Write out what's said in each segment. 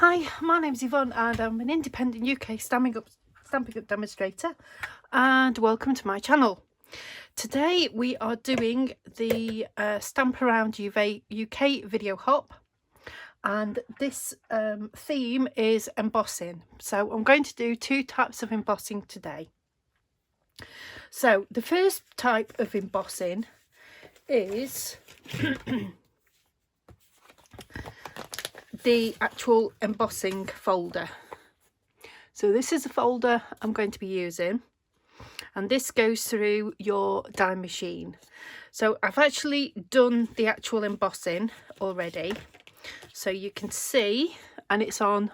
Hi, my name's Yvonne and I'm an independent UK stamping up demonstrator, and welcome to my channel. Today we are doing the Stamp Around UK video hop, and this theme is embossing. So I'm going to do two types of embossing today. So the first type of embossing is the actual embossing folder. So this is a folder I'm going to be using, and this goes through your die machine. So I've actually done the actual embossing already, so you can see, and it's on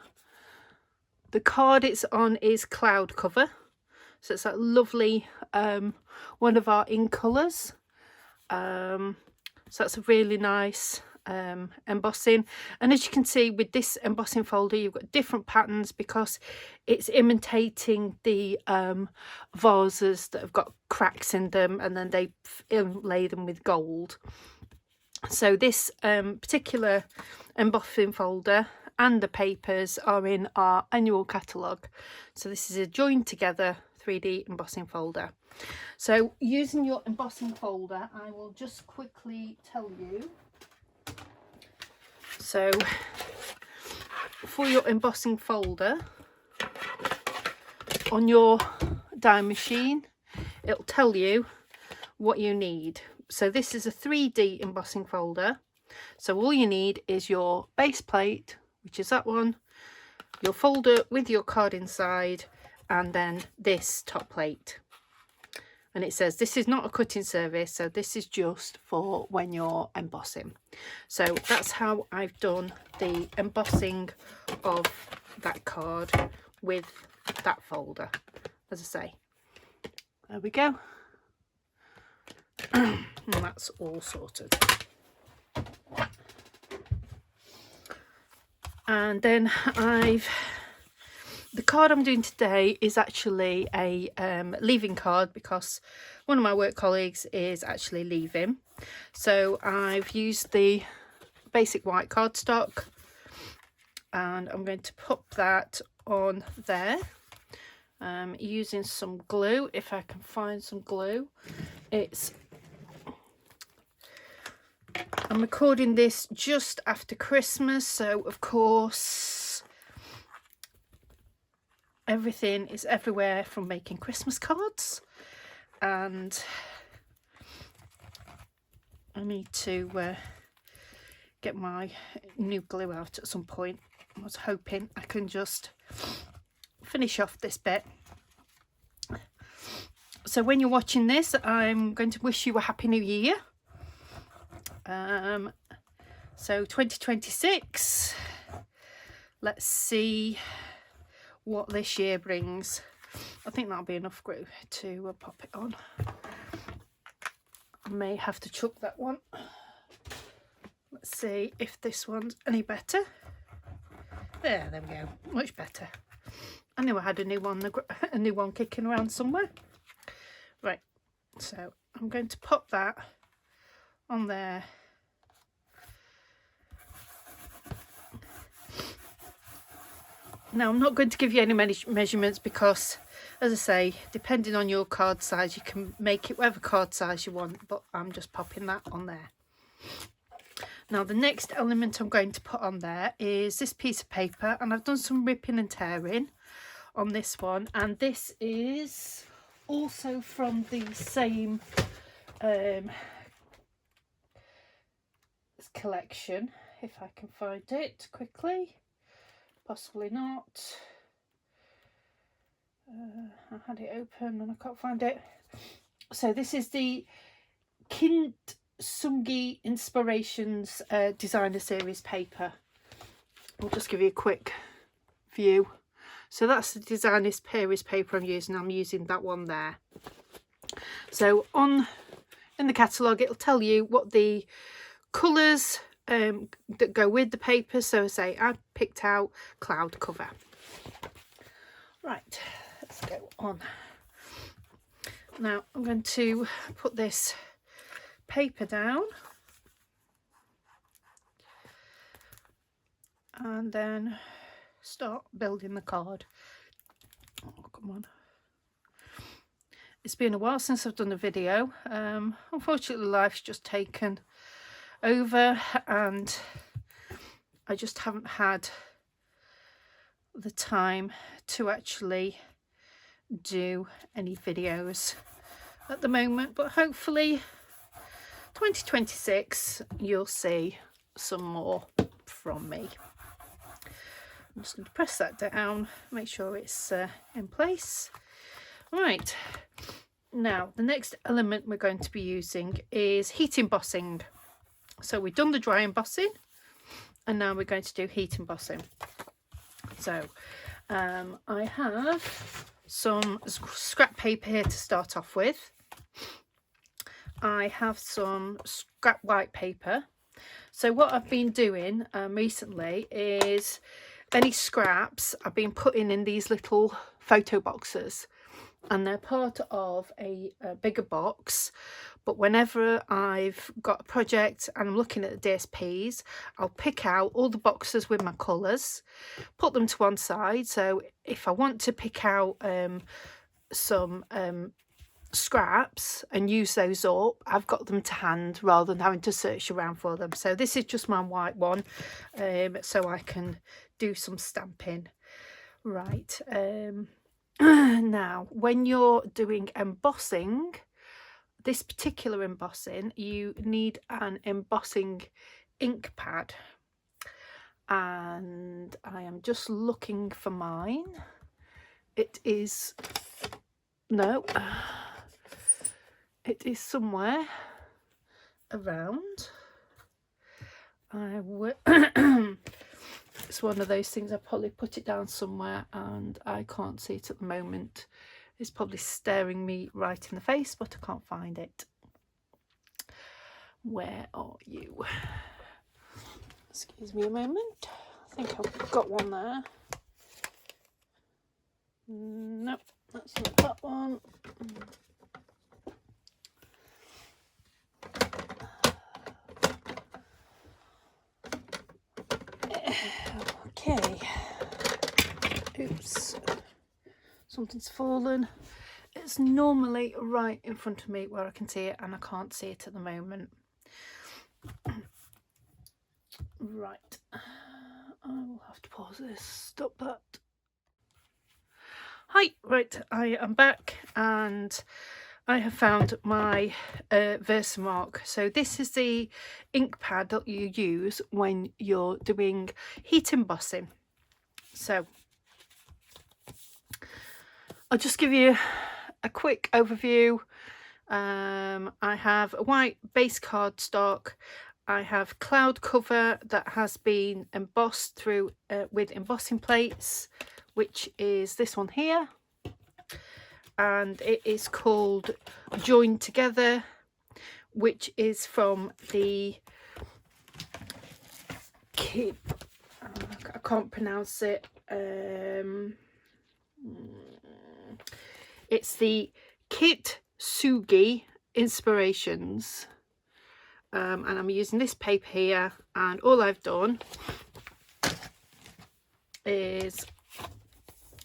the card it's on is cloud cover, so it's that lovely one of our in colours. So that's a really nice embossing, and as you can see with this embossing folder you've got different patterns because it's imitating the vases that have got cracks in them, and then they inlay them with gold. So this particular embossing folder and the papers are in our annual catalogue. So this is a joined together 3D embossing folder. So using your embossing folder, I will just quickly tell you. So for your embossing folder on your die machine, it'll tell you what you need. So this is a 3D embossing folder. So all you need is your base plate, which is that one, your folder with your card inside, and then this top plate. And it says this is not a cutting service, so this is just for when you're embossing. So that's how I've done the embossing of that card with that folder. As I say, there we go. And that's all sorted. And then the card I'm doing today is actually a leaving card, because one of my work colleagues is actually leaving. So I've used the basic white cardstock, and I'm going to put that on there using some glue, if I can find some glue. I'm recording this just after Christmas, so of course everything is everywhere from making Christmas cards, and I need to get my new glue out at some point. I was hoping I can just finish off this bit. So when you're watching this, I'm going to wish you a happy new year. So 2026, let's see what this year brings. I think that'll be enough glue to pop it on. I may have to chuck that one. Let's see if this one's any better. There we go, much better. I knew I had a new one kicking around somewhere. Right, so I'm going to pop that on there. Now I'm not going to give you any measurements because, as I say, depending on your card size, you can make it whatever card size you want, but I'm just popping that on there. Now the next element I'm going to put on there is this piece of paper, and I've done some ripping and tearing on this one, and this is also from the same collection, if I can find it quickly. Possibly not. I had it open and I can't find it. So this is the Kintsugi Inspirations Designer Series paper. I'll just give you a quick view. So that's the Designer Series paper I'm using. I'm using that one there. So in the catalogue, it'll tell you what the colours that go with the paper. So say I picked out cloud cover. Right, let's go on. Now I'm going to put this paper down, and then start building the card. Oh, come on. It's been a while since I've done a video. Unfortunately, life's just taken over and I just haven't had the time to actually do any videos at the moment, but hopefully 2026 you'll see some more from me. I'm just going to press that down, make sure it's in place. Right, now the next element we're going to be using is heat embossing. So we've done the dry embossing and now we're going to do heat embossing. So I have some scrap paper here to start off with. I have some scrap white paper. So what I've been doing recently is any scraps I've been putting in these little photo boxes, and they're part of a bigger box. But whenever I've got a project and I'm looking at the DSPs, I'll pick out all the boxes with my colours, put them to one side. So if I want to pick out some scraps and use those up, I've got them to hand rather than having to search around for them. So this is just my white one, so I can do some stamping. Right, now when you're doing embossing, this particular embossing, you need an embossing ink pad, and I am just looking for mine. It is it is somewhere around. I will it's one of those things, I probably put it down somewhere and I can't see it at the moment. It's probably staring me right in the face, but I can't find it. Where are you? Excuse me a moment. I think I've got one there. Nope, that's not that one. Okay. Oops. Something's fallen. It's normally right in front of me where I can see it, and I can't see it at the moment. Right. I will have to pause this. Stop that. Hi. Right. I am back and I have found my Versamark. So this is the ink pad that you use when you're doing heat embossing. So I'll just give you a quick overview. I have a white base cardstock. I have cloud cover that has been embossed through with embossing plates, which is this one here. And it is called Joined Together, which is from the kit. I can't pronounce it. It's the Kitsugi Inspirations, and I'm using this paper here, and all I've done is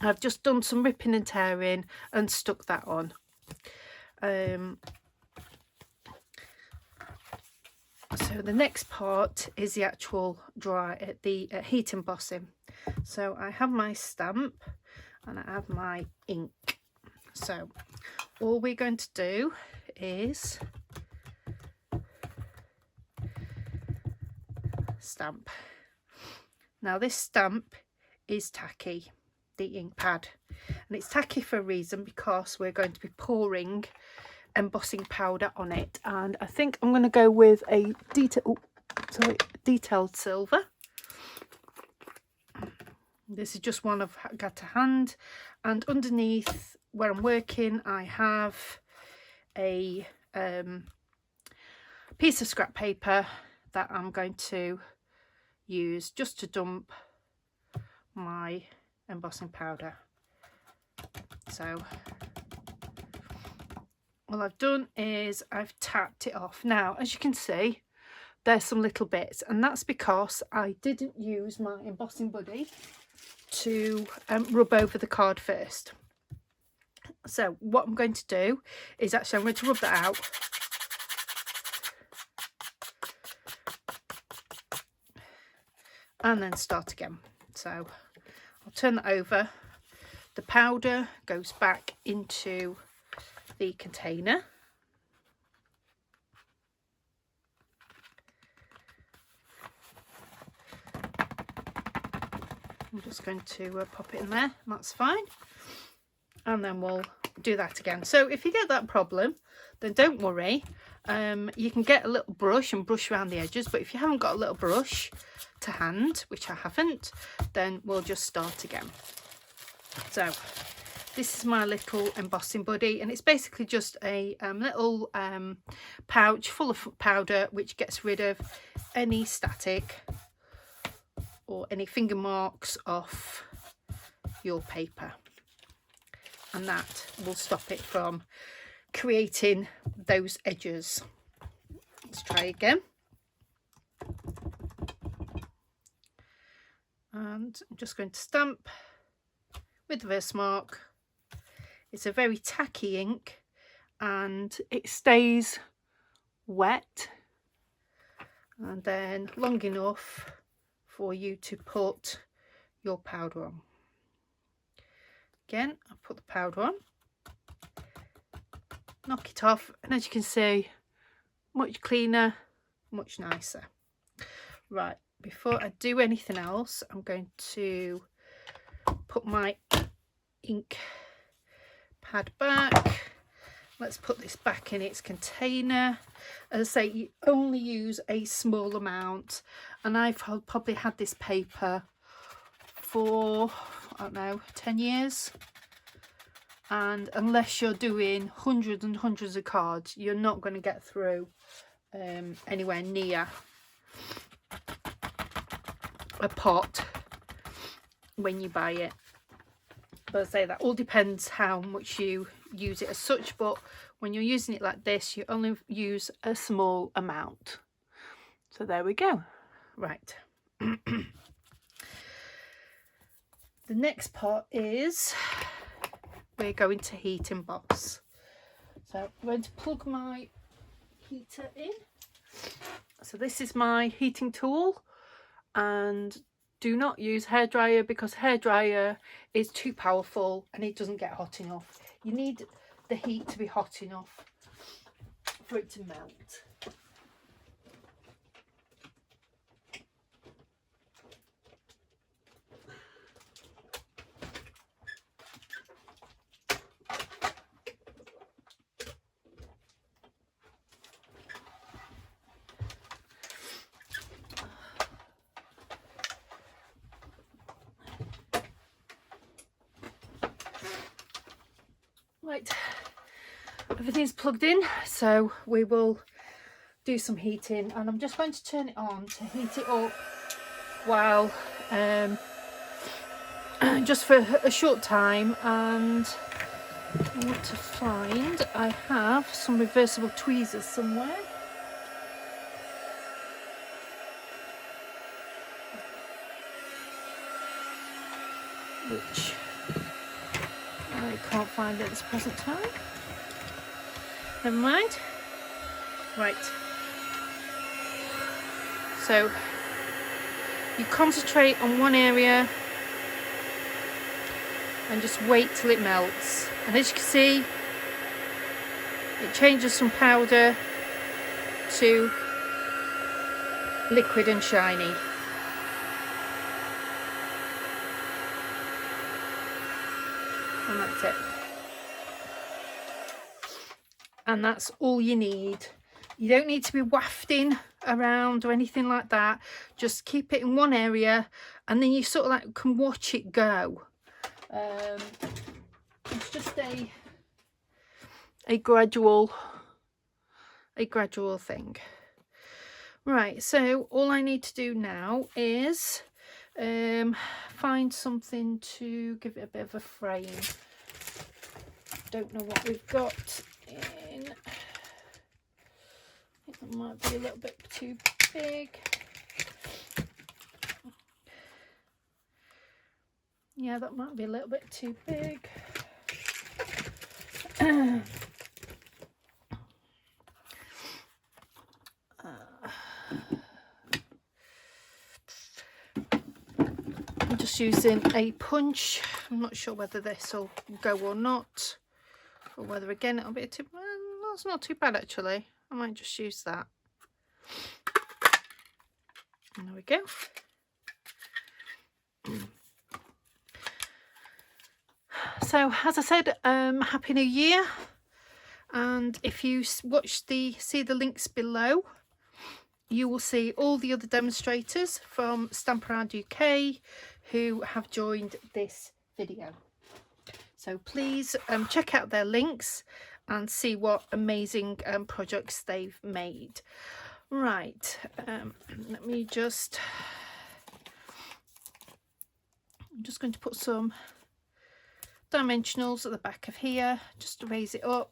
I've just done some ripping and tearing and stuck that on. So the next part is the actual heat embossing. So I have my stamp and I have my ink. So all we're going to do is stamp. Now this stamp is tacky, the ink pad, and it's tacky for a reason, because we're going to be pouring embossing powder on it, and I think I'm going to go with a detailed silver. This is just one I've got to hand, and underneath where I'm working I have a piece of scrap paper that I'm going to use just to dump my embossing powder. So all I've done is I've tapped it off. Now, as you can see, there's some little bits, and that's because I didn't use my embossing buddy to rub over the card first. So what I'm going to do is actually I'm going to rub that out. And then start again. So I'll turn that over. The powder goes back into the container. I'm just going to pop it in there, and that's fine. And then we'll do that again. So if you get that problem, then don't worry. You can get a little brush and brush around the edges, but if you haven't got a little brush to hand, which I haven't, then we'll just start again. So this is my little embossing buddy, and it's basically just a little pouch full of powder which gets rid of any static or any finger marks off your paper, and that will stop it from creating those edges. Let's try again. And I'm just going to stamp with the Versamark. It's a very tacky ink and it stays wet and then long enough for you to put your powder on. Again, I put the powder on, knock it off, and as you can see, much cleaner, much nicer. Right, before I do anything else, I'm going to put my ink pad back. Let's put this back in its container. As I say, you only use a small amount, and I've probably had this paper for, I don't know, 10 years. And unless you're doing hundreds and hundreds of cards, you're not going to get through anywhere near a pot when you buy it. But I say that all depends how much you use it as such, but when you're using it like this, you only use a small amount. So there we go. Right. The next part is we're going to heat emboss. So I'm going to plug my heater in. So this is my heating tool, and do not use hairdryer because hairdryer is too powerful and it doesn't get hot enough. You need the heat to be hot enough for it to melt. Right, everything's plugged in, so we will do some heating, and I'm just going to turn it on to heat it up while just for a short time. And I want to find, I have some reversible tweezers somewhere. Which I can't find at this present time. Never mind. Right. So you concentrate on one area and just wait till it melts. And as you can see, it changes from powder to liquid and shiny. And that's it. And that's all you need. You don't need to be wafting around or anything like that. Just keep it in one area, and then you sort of like can watch it go. It's just a gradual thing. Right, so all I need to do now is find something to give it a bit of a frame. Don't know what we've got in. I think it might be a little bit too big. Yeah, that might be a little bit too big. I'm just using a punch. I'm not sure whether this will go or not, or whether again it'll be too, well, that's not too bad actually. I might just use that. And there we go. So as I said, Happy New Year. And if you see the links below, you will see all the other demonstrators from Stamp Around UK who have joined this video. So please check out their links and see what amazing projects they've made. Right, let me just, I'm just going to put some dimensionals at the back of here just to raise it up.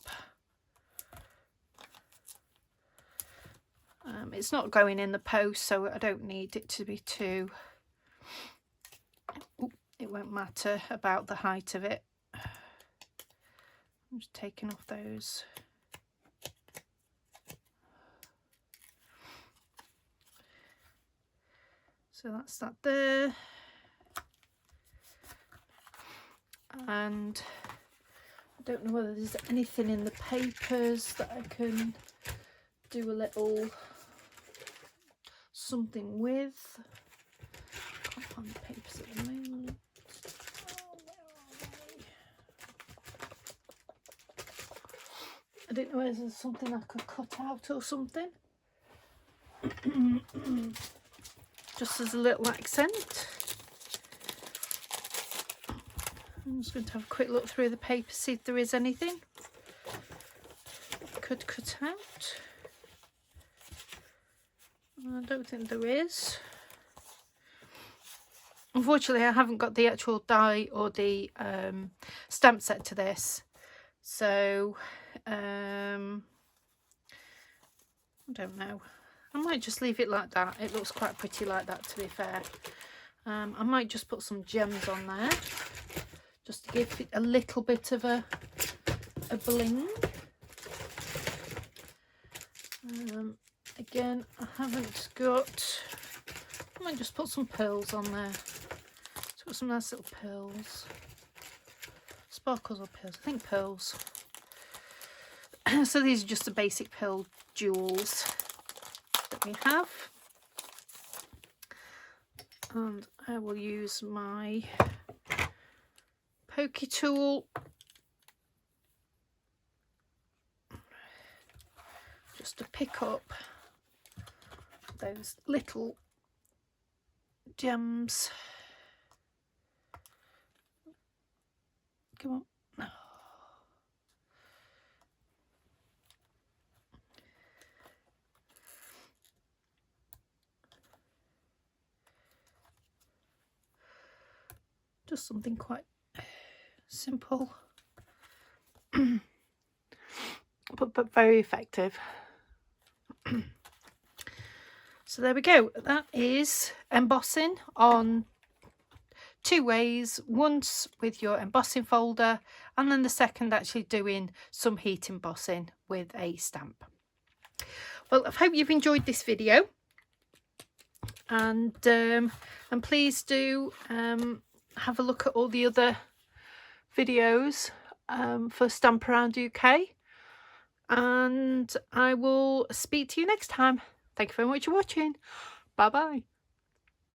It's not going in the post, so I don't need it to be too, it won't matter about the height of it. I'm just taking off those. So that's that there. And I don't know whether there's anything in the papers that I can do a little something with. Can't find the papers at the moment. I don't know whether there's something I could cut out or something. Just as a little accent. I'm just going to have a quick look through the paper, see if there is anything I could cut out. I don't think there is. Unfortunately, I haven't got the actual die or the stamp set to this, so I don't know. I might just leave it like that. It looks quite pretty like that, to be fair. I might just put some gems on there just to give it a little bit of a bling. Again, I haven't got, I might just put some pearls on there. Let's put some nice little pearls. Sparkles or pearls? I think pearls. So these are just the basic pearl jewels that we have. And I will use my pokey tool just to pick up those little gems. Come on. Just something quite simple, but very effective. So there we go. That is embossing on two ways. Once with your embossing folder, and then the second actually doing some heat embossing with a stamp. Well, I hope you've enjoyed this video, and please do have a look at all the other videos for Stamp Around UK, and I will speak to you next time. Thank you very much for watching. Bye bye.